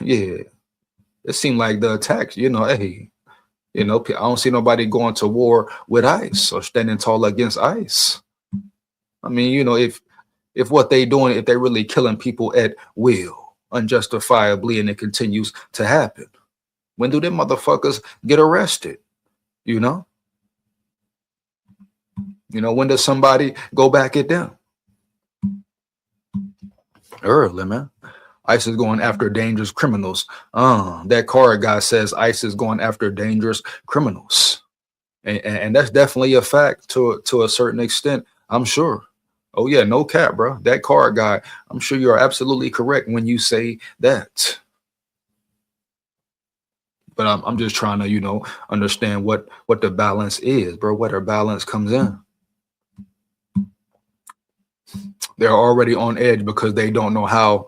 Yeah, it seemed like the attacks, hey, I don't see nobody going to war with ICE or standing tall against ICE. I mean, if what they doing, if they really killing people at will, unjustifiably, and it continues to happen, when do them motherfuckers get arrested? You know, when does somebody go back at them? Early, man. ICE is going after dangerous criminals. That card guy says ICE is going after dangerous criminals. And that's definitely a fact to a certain extent, I'm sure. Oh yeah, no cap, bro. That card guy, I'm sure you are absolutely correct when you say that. But I'm just trying to, understand what the balance is, bro. Where the balance comes in. They're already on edge because they don't know how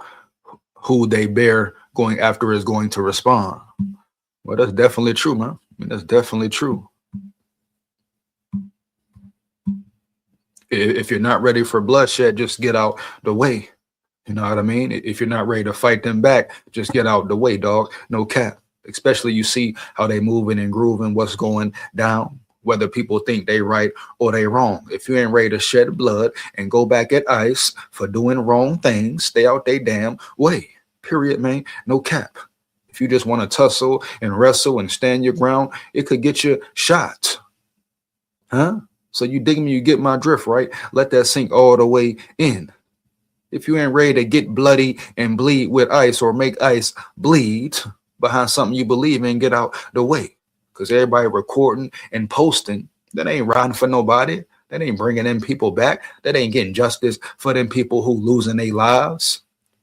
who they bear going after is going to respond. Well, that's definitely true, man. I mean, that's definitely true. If you're not ready for bloodshed, just get out the way. You know what I mean? If you're not ready to fight them back, just get out the way, dog. No cap. Especially you see how they moving and grooving, what's going down, whether people think they right or they wrong. If you ain't ready to shed blood and go back at ICE for doing wrong things, stay out they damn way. Period, man. No cap. If you just want to tussle and wrestle and stand your ground, it could get you shot. Huh? So you dig me, you get my drift, right? Let that sink all the way in. If you ain't ready to get bloody and bleed with ICE or make ICE bleed behind something you believe in, get out the way. Because everybody recording and posting, that ain't riding for nobody. That ain't bringing them people back. That ain't getting justice for them people who losing their lives.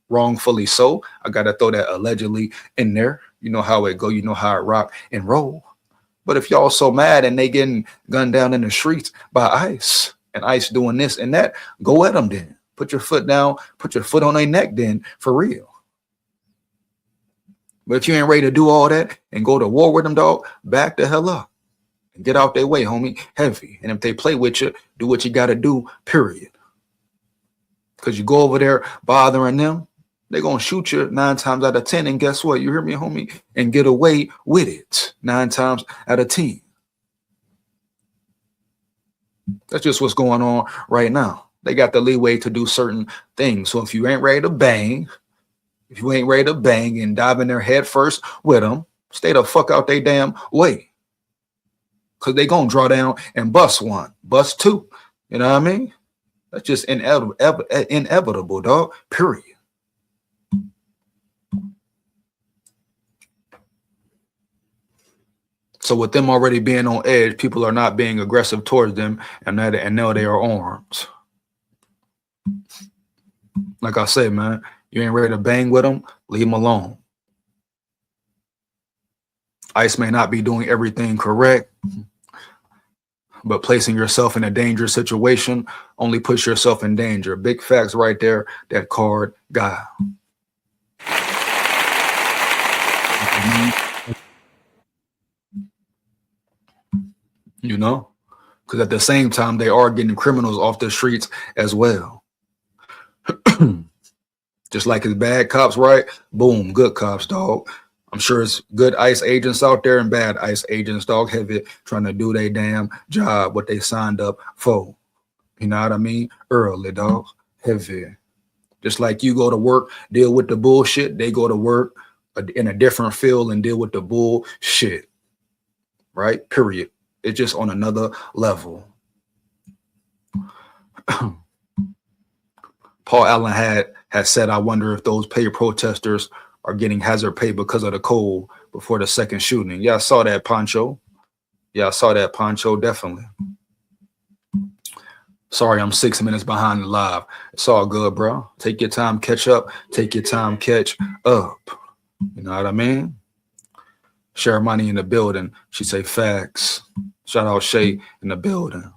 Wrongfully so. I got to throw that allegedly in there. You know how it go. You know how it rock and roll. But if y'all so mad and they getting gunned down in the streets by ICE and ICE doing this and that, go at them then. Put your foot down, put your foot on their neck then, for real. But if you ain't ready to do all that and go to war with them, dog, back the hell up. And get out their way, homie, heavy. And if they play with you, do what you got to do, period. Because you go over there bothering them, they're going to shoot you 9 times out of 10. And guess what? You hear me, homie? And get away with it 9 times out of 10. That's just what's going on right now. They got the leeway to do certain things. So if you ain't ready to bang, if you ain't ready to bang and dive in their head first with them, stay the fuck out they damn way. Because they going to draw down and bust one, bust two. You know what I mean? That's just inevitable, dog, period. So with them already being on edge, people are not being aggressive towards them, and now they are armed. Like I said, man, you ain't ready to bang with them, leave them alone. ICE may not be doing everything correct, but placing yourself in a dangerous situation only puts yourself in danger. Big facts right there, that card guy. You know? Because at the same time, they are getting criminals off the streets as well. Just like it's bad cops, right? Boom, good cops, dog. I'm sure it's good ICE agents out there and bad ICE agents, dog, heavy, trying to do their damn job, what they signed up for. You know what I mean? Early, dog, heavy. Just like you go to work, deal with the bullshit, they go to work in a different field and deal with the bullshit, right? Period. It's just on another level. Paul Allen had said, I wonder if those pay protesters are getting hazard pay because of the cold before the second shooting. Yeah, I saw that, Pancho. Yeah, I saw that, Pancho, definitely. Sorry, I'm 6 minutes behind the live. It's all good, bro. Take your time, catch up. Take your time, catch up. You know what I mean? Share money in the building. She say facts. Shout out Shay in the building.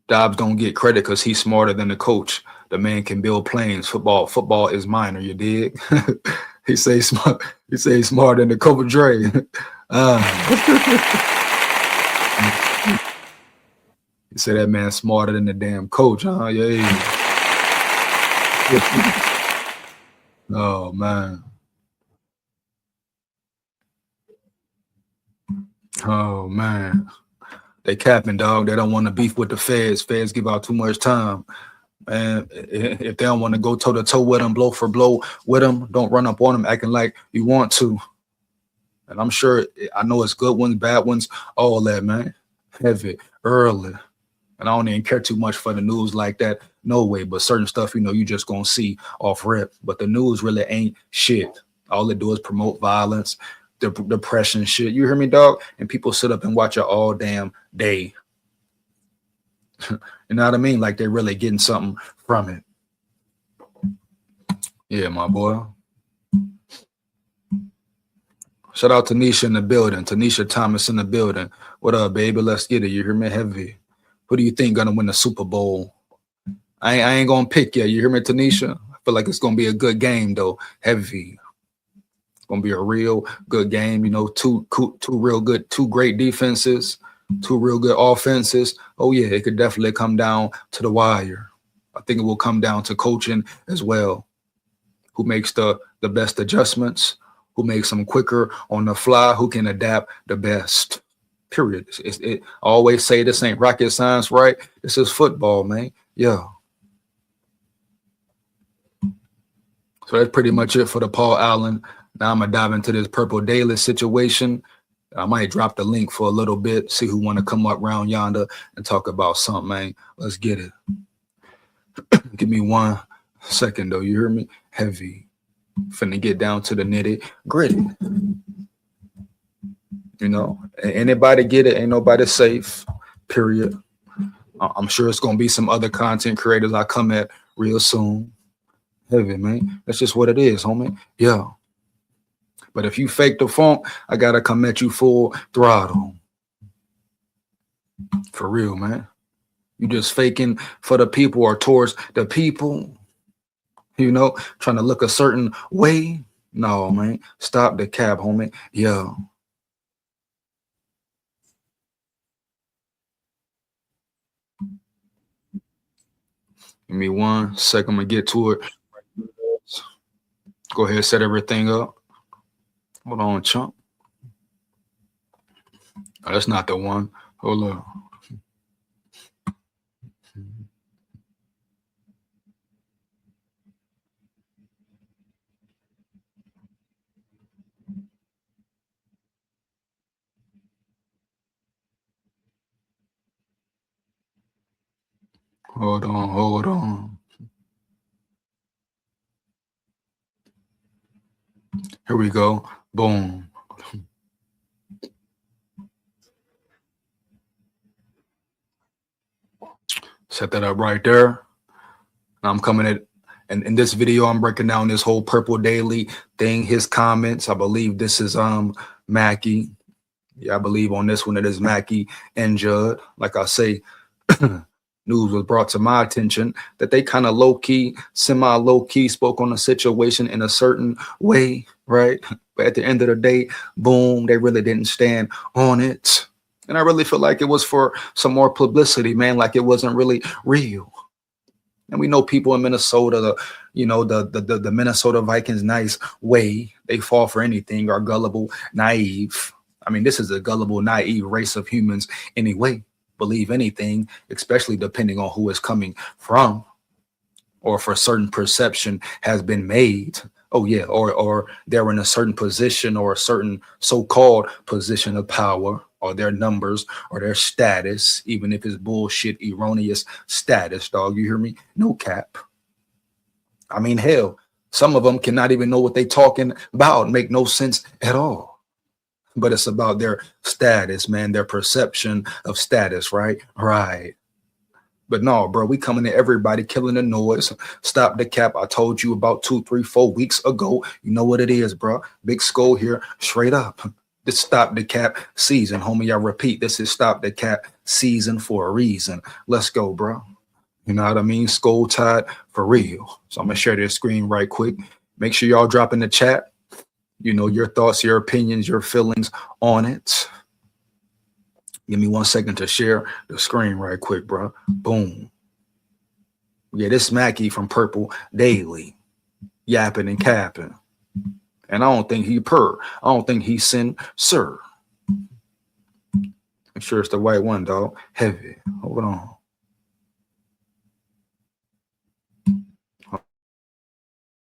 Dobbs don't get credit because he's smarter than the coach. The man can build planes. Football is minor, you dig? He say smart. He say smarter than the coach Dre. He say that man smarter than the damn coach, huh? Yeah. Oh man. Oh man. They capping, dog. They don't want to beef with the feds. Feds give out too much time. And if they don't want to go toe to toe with them, blow for blow with them, don't run up on them acting like you want to. And I'm sure, I know it's good ones, bad ones, all that, man. Heavy, early. And I don't even care too much for the news like that. No way. But certain stuff, you just gonna see off rip. But the news really ain't shit. All it do is promote violence, depression, shit. You hear me, dog? And people sit up and watch it all damn day. You know what I mean? Like they're really getting something from it. Yeah, my boy. Shout out to Tanisha in the building. Tanisha Thomas in the building. What up, baby? Let's get it. You hear me? Heavy. Who do you think gonna win the Super Bowl? I ain't gonna pick yet. You hear me, Tanisha? I feel like it's gonna be a good game though. Heavy. It's gonna be a real good game. Two real good, two great defenses, two real good offenses. Oh yeah, it could definitely come down to the wire. I think it will come down to coaching as well. Who makes the best adjustments? Who makes them quicker on the fly? Who can adapt the best? Period. I always say this ain't rocket science, right? This is football, man. Yeah. So that's pretty much it for the Paul Allen. Now I'm gonna dive into this Purple Daily situation. I might drop the link for a little bit, see who want to come up round yonder and talk about something, man. Let's get it. Give me 1 second though. You hear me? Heavy. Finna get down to the nitty gritty. Anybody get it? Ain't nobody safe. Period. I'm sure it's gonna be some other content creators I come at real soon. Heavy, man. That's just what it is, homie. Yeah. But if you fake the funk, I gotta come at you full throttle. For real, man. You just faking for the people or towards the people, trying to look a certain way. No, man. Stop the cap, homie. Yeah. Give me 1 second. I'm gonna get to it. Go ahead, set everything up. Hold on, chump. Oh, that's not the one. Hold on. Hold on, hold on. Here we go. Boom. Set that up right there. I'm coming at, and in this video, I'm breaking down this whole Purple Daily thing, his comments. I believe this is Mackey. Yeah, I believe on this one it is Mackey and Judd. Like I say, news was brought to my attention that they kind of low-key, semi-low-key spoke on the situation in a certain way, right? But at the end of the day, boom, they really didn't stand on it. And I really feel like it was for some more publicity, man, like it wasn't really real. And we know people in Minnesota, the Minnesota Vikings nice way, they fall for anything, are gullible, naive. I mean, this is a gullible, naive race of humans anyway. Believe anything, especially depending on who it's coming from, or if a certain perception has been made. Oh yeah, or they're in a certain position or a certain so-called position of power, or their numbers or their status, even if it's bullshit, erroneous status, dog. You hear me? No cap. I mean, hell, some of them cannot even know what they talking about, make no sense at all. But it's about their status, man, their perception of status, right? Right. But no, bro, we coming to everybody, killing the noise. Stop the cap. I told you about 2, 3, 4 weeks ago. You know what it is, bro. Big SKOL here, straight up. This stop the cap season, homie. I repeat, this is stop the cap season for a reason. Let's go, bro. You know what I mean? SKOL Tide for real. So I'm gonna share this screen right quick. Make sure y'all drop in the chat, your thoughts, your opinions, your feelings on it. Give me 1 second to share the screen right quick, bro. Boom. Yeah, this Mackey from Purple Daily. yapping and capping. And I don't think he purr. I don't think he sir. Make sure it's the right one, dog. Heavy. Hold on.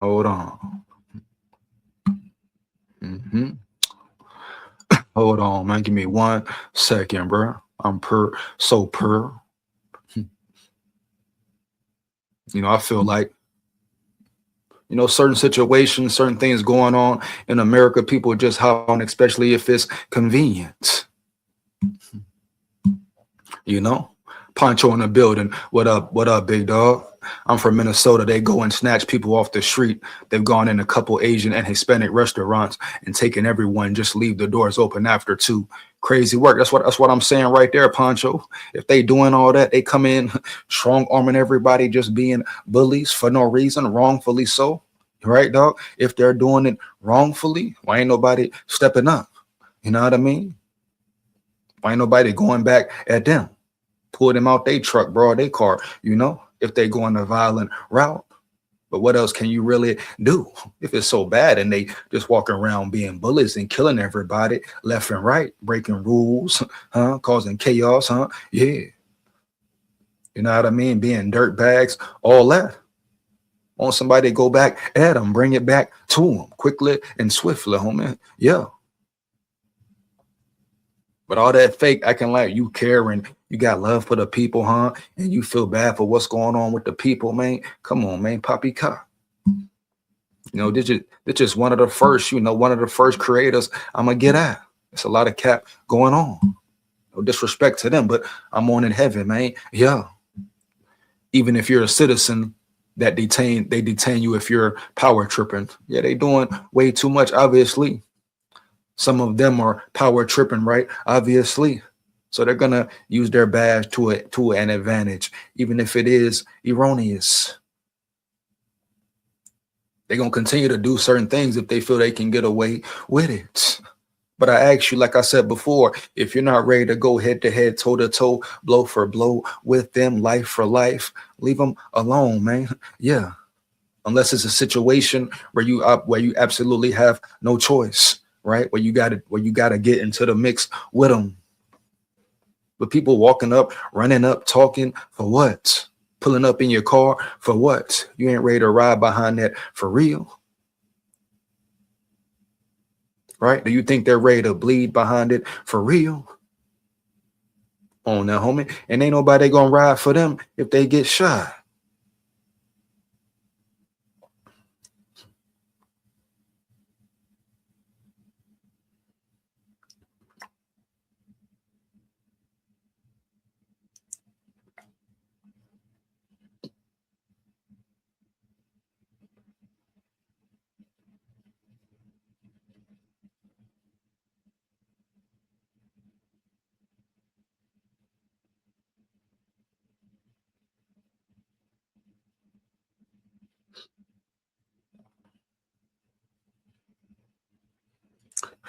Hold on. Hold on, man. Give me 1 second, bro. I'm so per. I feel like, certain situations, certain things going on in America, people just hop on, especially if it's convenient. Poncho in the building. What up, big dog? I'm from Minnesota. They go and snatch people off the street. They've gone in a couple Asian and Hispanic restaurants and taken everyone, just leave the doors open after 2. Crazy work. That's what I'm saying right there, Poncho. If they doing all that, they come in strong arming everybody, just being bullies for no reason, wrongfully so. Right, dog? If they're doing it wrongfully, why ain't nobody stepping up? You know what I mean? Why ain't nobody going back at them? Pull them out they truck, bro, they car, if they go on a violent route. But what else can you really do if it's so bad and they just walking around being bullies and killing everybody left and right, breaking rules, causing chaos, Yeah. You know what I mean? Being dirt bags, all that. Want somebody to go back at them, bring it back to them quickly and swiftly, homie. Yeah. But all that fake acting like you care and you got love for the people, and you feel bad for what's going on with the people, man. Come on, man. Poppycock. This is one of the first, one of the first creators I'm going to get at. It's a lot of cap going on. No disrespect to them, but I'm on in heaven, man. Yeah. Even if you're a citizen that they detain you if you're power tripping. Yeah, they doing way too much, obviously. Some of them are power tripping, right? Obviously. So they're going to use their badge to an advantage, even if it is erroneous. They're going to continue to do certain things if they feel they can get away with it. But I ask you, like I said before, if you're not ready to go head to head, toe to toe, blow for blow with them, life for life, leave them alone, man. Yeah. Unless it's a situation where you absolutely have no choice. Right, where you gotta get into the mix with them. But people walking up, running up, talking for what? Pulling up in your car for what? You ain't ready to ride behind that for real. Right? Do you think they're ready to bleed behind it for real? On now, homie. And ain't nobody gonna ride for them if they get shot.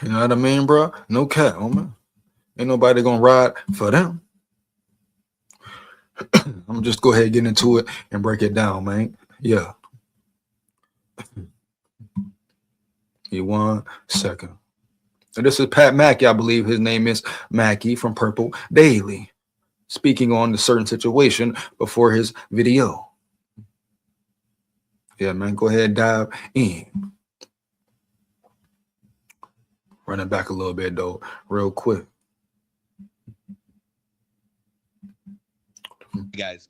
You know what I mean, bro? No cap, homie. Ain't nobody gonna ride for them. I'm gonna just go ahead and get into it and break it down, man. Yeah. Give 1 second. And this is Pat Mackey, I believe his name is Mackey from Purple Daily, speaking on the certain situation before his video. Yeah, man, go ahead and dive in. Running back a little bit, though, real quick. Guys,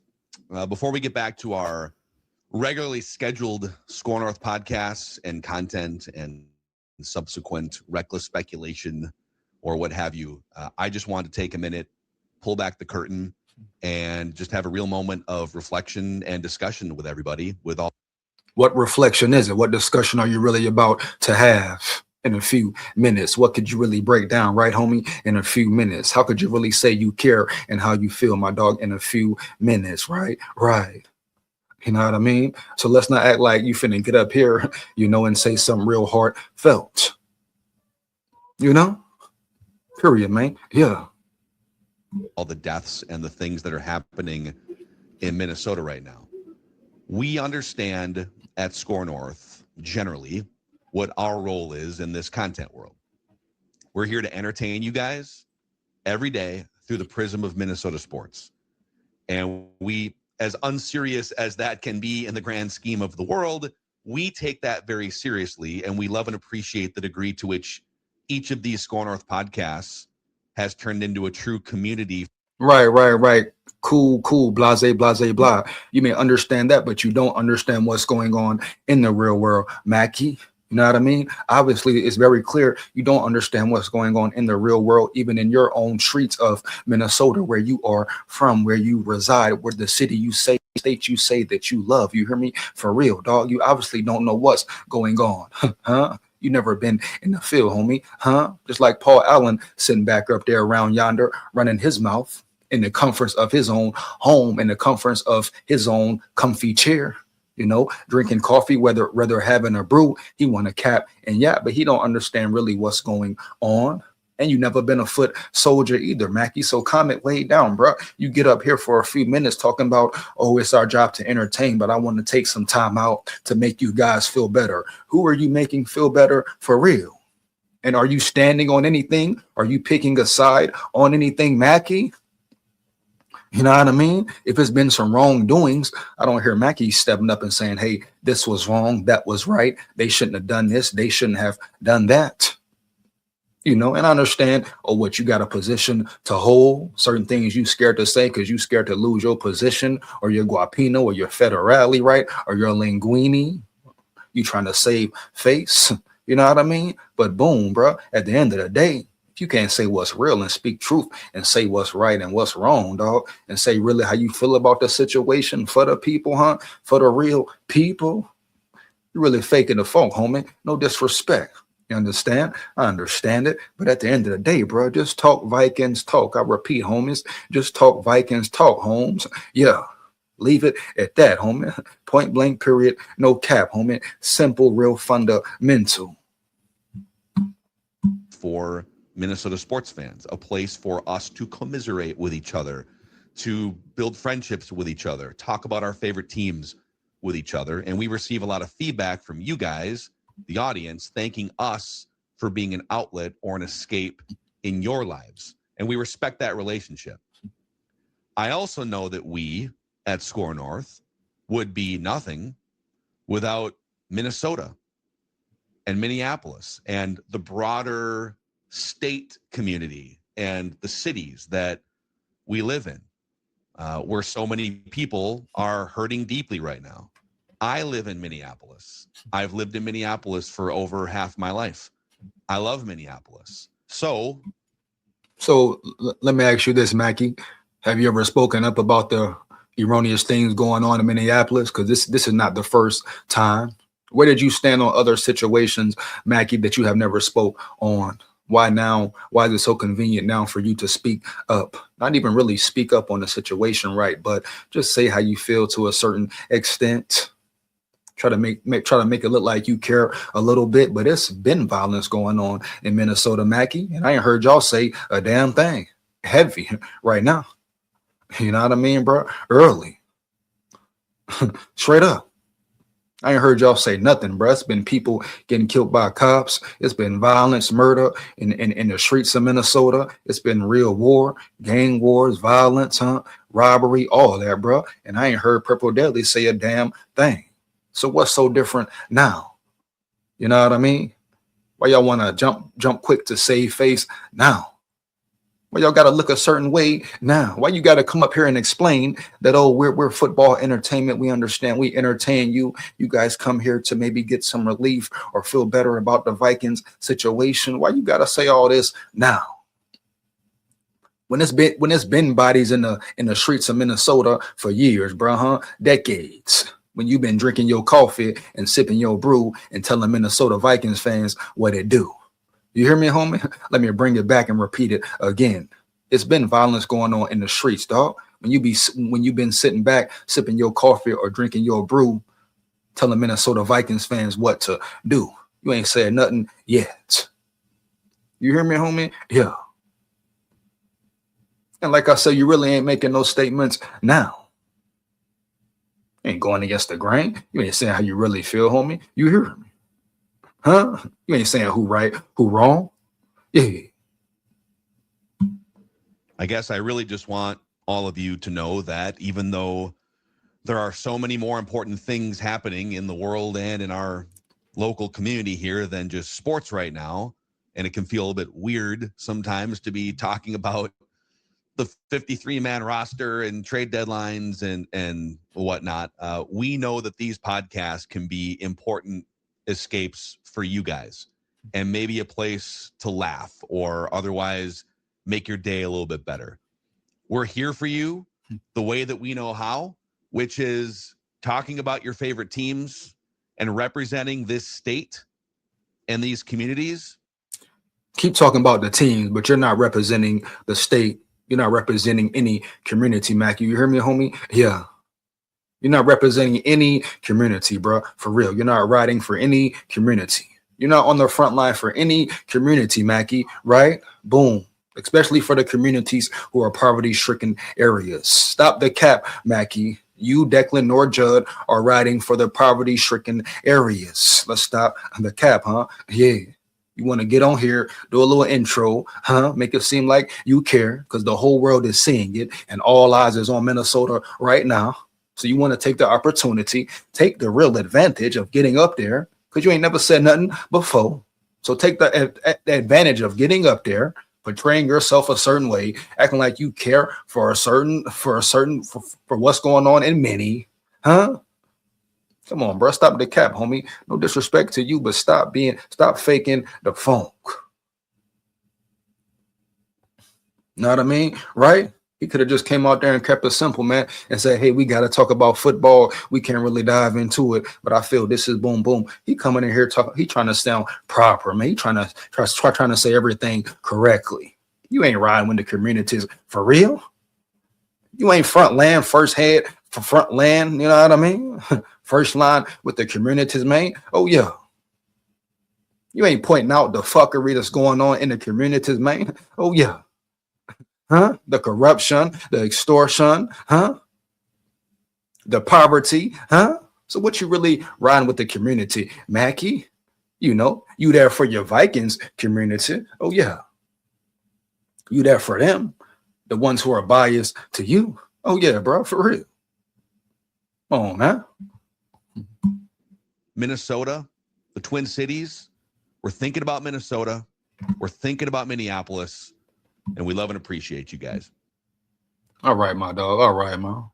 before we get back to our regularly scheduled SKOL North podcasts and content and subsequent reckless speculation or what have you, I just want to take a minute, pull back the curtain, and just have a real moment of reflection and discussion with everybody. What reflection is it? What discussion are you really about to have in a few minutes? What could you really break down, right, homie, in a few minutes? How could you really say you care and how you feel, my dog, in a few minutes, right? Right. You know what I mean? So let's not act like you finna get up here, and say something real heartfelt. Period, man. Yeah. All the deaths and the things that are happening in Minnesota right now. We understand at SKOL North generally what our role is in this content world. We're here to entertain you guys every day through the prism of Minnesota sports. And we, as unserious as that can be in the grand scheme of the world, we take that very seriously, and we love and appreciate the degree to which each of these SKOL North podcasts has turned into a true community. Right. Cool, blase, blah. You may understand that, but you don't understand what's going on in the real world, Mackey. You know what I mean? Obviously, it's very clear you don't understand what's going on in the real world, even in your own streets of Minnesota, where you are from, where you reside, where the city you say, state you say that you love. You hear me? For real, dog. You obviously don't know what's going on, huh? You never been in the field, homie, huh? Just like Paul Allen sitting back up there around yonder, running his mouth in the comforts of his own home, in the comforts of his own comfy chair. You know, drinking coffee, whether having a brew, he want a cap and yeah, but he don't understand really what's going on. And you never been a foot soldier either, Mackey. So calm it way down, bro. You get up here for a few minutes talking about, oh, it's our job to entertain, but I want to take some time out to make you guys feel better. Who are you making feel better for real? And are you standing on anything? Are you picking a side on anything, Mackey? You know what I mean? If it's been some wrongdoings, I don't hear Mackey stepping up and saying, hey, this was wrong, that was right. They shouldn't have done this. They shouldn't have done that. You know, and I understand, oh, what you got a position to hold, certain things you scared to say because you scared to lose your position or your guapino or your federale, right? Or your linguini. You trying to save face. You know what I mean? But boom, bro, at the end of the day, you can't say what's real and speak truth and say what's right and what's wrong, dog, and say really how you feel about the situation for the people, huh? For the real people. You're really faking the funk, homie. No disrespect. You understand? I understand it. But at the end of the day, bro, just talk Vikings talk. I repeat, homies, just talk Vikings talk, Holmes. Yeah. Leave it at that, homie. Point blank, period. No cap, homie. Simple, real fundamental. For Minnesota sports fans, a place for us to commiserate with each other, to build friendships with each other, talk about our favorite teams with each other. And we receive a lot of feedback from you guys, the audience, thanking us for being an outlet or an escape in your lives. And we respect that relationship. I also know that we at SKOL North would be nothing without Minnesota and Minneapolis and the broader state community and the cities that we live in, where so many people are hurting deeply right now. I live in Minneapolis. I've lived in Minneapolis for over half my life. I love Minneapolis. So let me ask you this, Mackey. Have you ever spoken up about the erroneous things going on in Minneapolis? Because this is not the first time. Where did you stand on other situations, Mackey, that you have never spoke on? Why now? Why is it so convenient now for you to speak up? Not even really speak up on the situation, right? But just say how you feel to a certain extent. Try to make it look like you care a little bit, but it's been violence going on in Minnesota, Mackey, and I ain't heard y'all say a damn thing heavy right now. You know what I mean, bro? Early, straight up. I ain't heard y'all say nothing, bro. It's been people getting killed by cops. It's been violence, murder in the streets of Minnesota. It's been real war, gang wars, violence, huh? Robbery, all that, bro. And I ain't heard Purple Deadly say a damn thing. So what's so different now? You know what I mean? Why y'all want to jump quick to save face now? Why y'all got to look a certain way now? Why you got to come up here and explain that, oh, we're football entertainment. We understand. We entertain you. You guys come here to maybe get some relief or feel better about the Vikings situation. Why you got to say all this now? When it's been bodies in the streets of Minnesota for years, bro, huh? Decades. When you've been drinking your coffee and sipping your brew and telling Minnesota Vikings fans what it do. You hear me, homie? Let me bring it back and repeat it again. It's been violence going on in the streets, dog. When you've been sitting back, sipping your coffee or drinking your brew, telling Minnesota Vikings fans what to do. You ain't said nothing yet. You hear me, homie? Yeah. And like I said, you really ain't making no statements now. You ain't going against the grain. You ain't saying how you really feel, homie. You hear me? Huh? You ain't saying who right, who wrong. Yeah. I guess I really just want all of you to know that even though there are so many more important things happening in the world and in our local community here than just sports right now, and it can feel a bit weird sometimes to be talking about the 53-man roster and trade deadlines and whatnot. We know that these podcasts can be important escapes for you guys and maybe a place to laugh or otherwise make your day a little bit better. We're here for you the way that we know how, which is talking about your favorite teams and representing this state and these communities. Keep talking about the teams, but you're not representing the state. You're not representing any community, Mackey. You hear me, homie? Yeah. You're not representing any community, bro. For real. You're not riding for any community. You're not on the front line for any community, Mackey, right? Boom. Especially for the communities who are poverty-stricken areas. Stop the cap, Mackey. You, Declan, nor Judd are riding for the poverty-stricken areas. Let's stop the cap, huh? Yeah. You want to get on here, do a little intro, huh? Make it seem like you care because the whole world is seeing it and all eyes is on Minnesota right now. So you want to take the opportunity, take the real advantage of getting up there because you ain't never said nothing before. So take the advantage of getting up there, portraying yourself a certain way, acting like you care for what's going on in many, huh? Come on, bro. Stop the cap, homie. No disrespect to you, but stop faking the funk. Know what I mean? Right? He could have just came out there and kept it simple, man, and said, hey, we got to talk about football. We can't really dive into it, but I feel this is boom, boom. He coming in here talking. He trying to sound proper, man. He trying to say everything correctly. You ain't riding with the communities for real. You ain't front land, first head for front land. You know what I mean? First line with the communities, man. Oh, yeah. You ain't pointing out the fuckery that's going on in the communities, man. Oh, yeah. Huh? The corruption, the extortion, huh? The poverty, huh? So what you really riding with the community, Mackey? You know, you there for your Vikings community. Oh, yeah. You there for them, the ones who are biased to you. Oh, yeah, bro, for real. Come on, man. Minnesota, the Twin Cities, we're thinking about Minnesota. We're thinking about Minneapolis, and we love and appreciate you guys. All right, my dog. All right, man.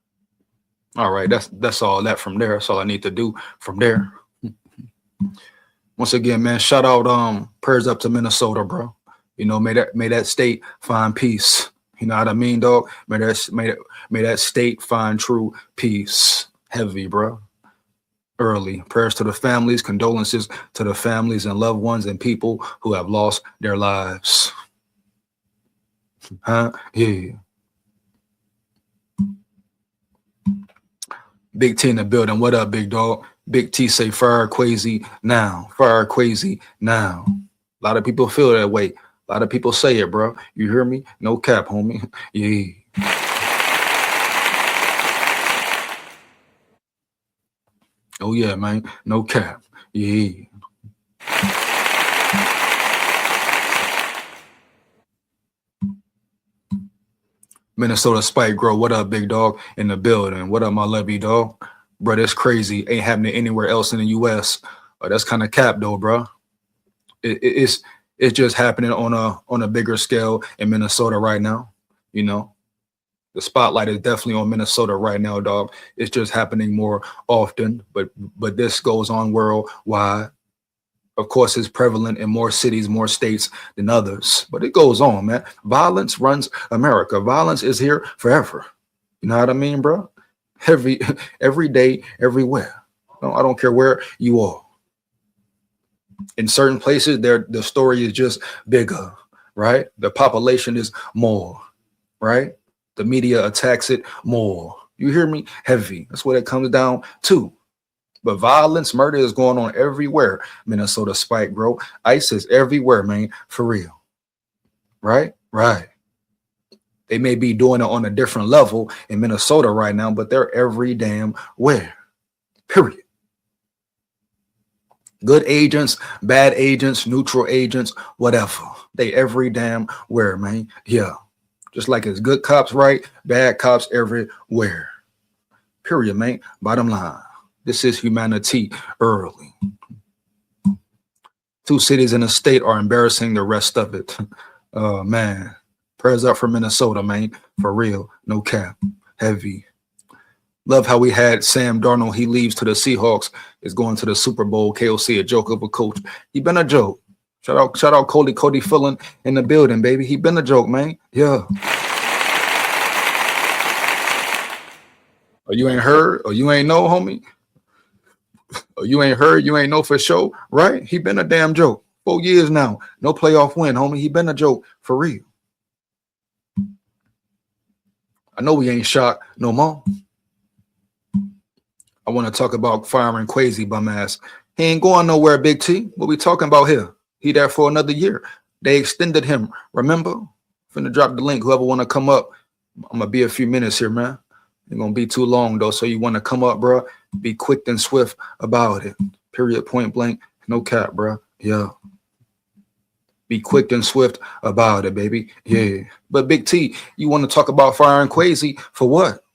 All right, that's all that from there. That's all I need to do from there. Once again, man, shout out, prayers up to Minnesota, bro. You know, may that state find peace. You know what I mean, dog? May that state find true peace. Heavy, bro. Early. Prayers to the families, condolences to the families and loved ones and people who have lost their lives. Huh? Yeah. Big T in the building. What up, big dog? Big T say fire Quasi now. Fire Quasi now. A lot of people feel that way. A lot of people say it, bro. You hear me? No cap, homie. Yeah. Oh, yeah, man. No cap. Yeah. Minnesota Spike Grow. What up, big dog? In the building. What up, my lovey dog? Bro, that's crazy. Ain't happening anywhere else in the U.S. That's kind of cap, though, bro. It's just happening on a bigger scale in Minnesota right now. You know, the spotlight is definitely on Minnesota right now, dog. It's just happening more often, but this goes on worldwide. Of course, it's prevalent in more cities, more states than others, but it goes on, man. Violence runs America. Violence is here forever. You know what I mean, bro? Every day, everywhere. No, I don't care where you are. In certain places, the story is just bigger, right? The population is more, right? The media attacks it more. You hear me? Heavy. That's what it comes down to. But violence, murder is going on everywhere. Minnesota Spike, bro. ICE is everywhere, man. For real. Right? Right. They may be doing it on a different level in Minnesota right now, but they're every damn where. Period. Good agents, bad agents, neutral agents, whatever. They every damn where, man. Yeah. Just like it's good cops, right? Bad cops everywhere. Period, man. Bottom line. This is humanity early. Two cities in a state are embarrassing the rest of it. Oh, man. Prayers up for Minnesota, man. For real. No cap. Heavy. Love how we had Sam Darnold. He leaves to the Seahawks. Is going to the Super Bowl. KOC, a joke of a coach. He been a joke. Shout out Cody Fullen in the building, baby. He been a joke, man. Yeah. Or you ain't heard, or you ain't know, homie. Or you ain't heard, you ain't know for sure, right? He been a damn joke. 4 years now. No playoff win, homie. He been a joke for real. I know we ain't shocked no more. I want to talk about firing Quasi bum ass. He ain't going nowhere, Big T. What we talking about here? He there for another year. They extended him. Remember? Finna drop the link. Whoever want to come up, I'm gonna be a few minutes here, man. Ain't gonna be too long though. So you want to come up, bro? Be quick and swift about it. Period. Point blank. No cap, bro. Yeah. Be quick and swift about it, baby. Yeah. But Big T, you want to talk about firing Quasi for what?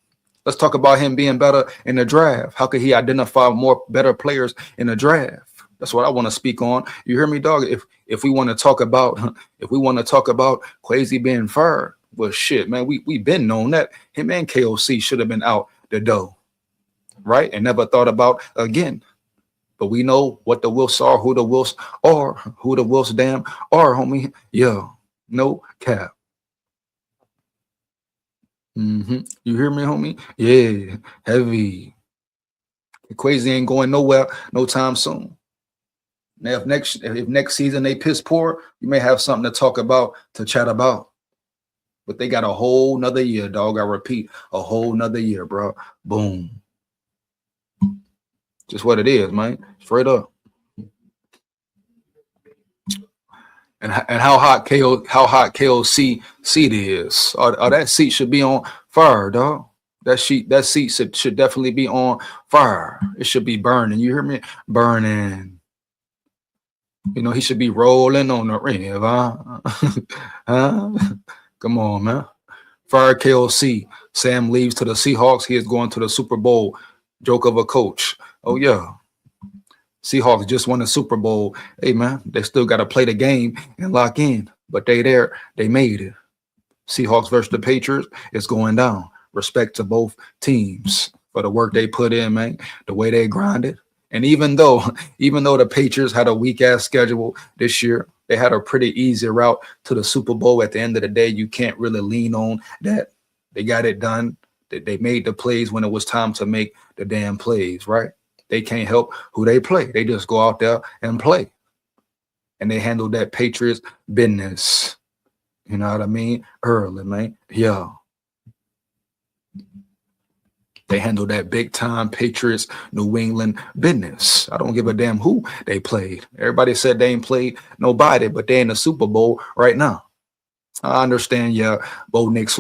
Let's talk about him being better in the draft. How could he identify more better players in the draft? That's what I want to speak on. You hear me, dog? If we want to talk about Quasi being fired, well, shit, man, we been known that him and KOC should have been out the door, right? And never thought about again. But we know what the Wilfs are, who the Wilfs are, who the Wilfs damn are, homie. Yeah, no cap. You hear me, homie? Yeah, heavy. Quasi ain't going nowhere no time soon. Now, if next season they piss poor, you may have something to talk about, to chat about. But they got a whole nother year, dog. I repeat, a whole nother year, bro. Boom. Just what it is, man. Straight up. And how hot KOC seat is. Or that seat should be on fire, dog. That seat should definitely be on fire. It should be burning. You hear me? Burning. You know, he should be rolling on the rim, huh? Come on, man. Fire KOC. Sam leaves to the Seahawks. He is going to the Super Bowl. Joke of a coach. Oh, yeah. Seahawks just won the Super Bowl. Hey, man, they still got to play the game and lock in. But they there. They made it. Seahawks versus the Patriots is going down. Respect to both teams for the work they put in, man. The way they grinded. And even though the Patriots had a weak-ass schedule this year, they had a pretty easy route to the Super Bowl. At the end of the day, you can't really lean on that. They got it done. They made the plays when it was time to make the damn plays, right? They can't help who they play. They just go out there and play. And they handle that Patriots business. You know what I mean? Early, man. Yeah. They handle that big time Patriots New England business. I don't give a damn who they played. Everybody said they ain't played nobody, but they in the Super Bowl right now. I understand, yeah, Bo Nix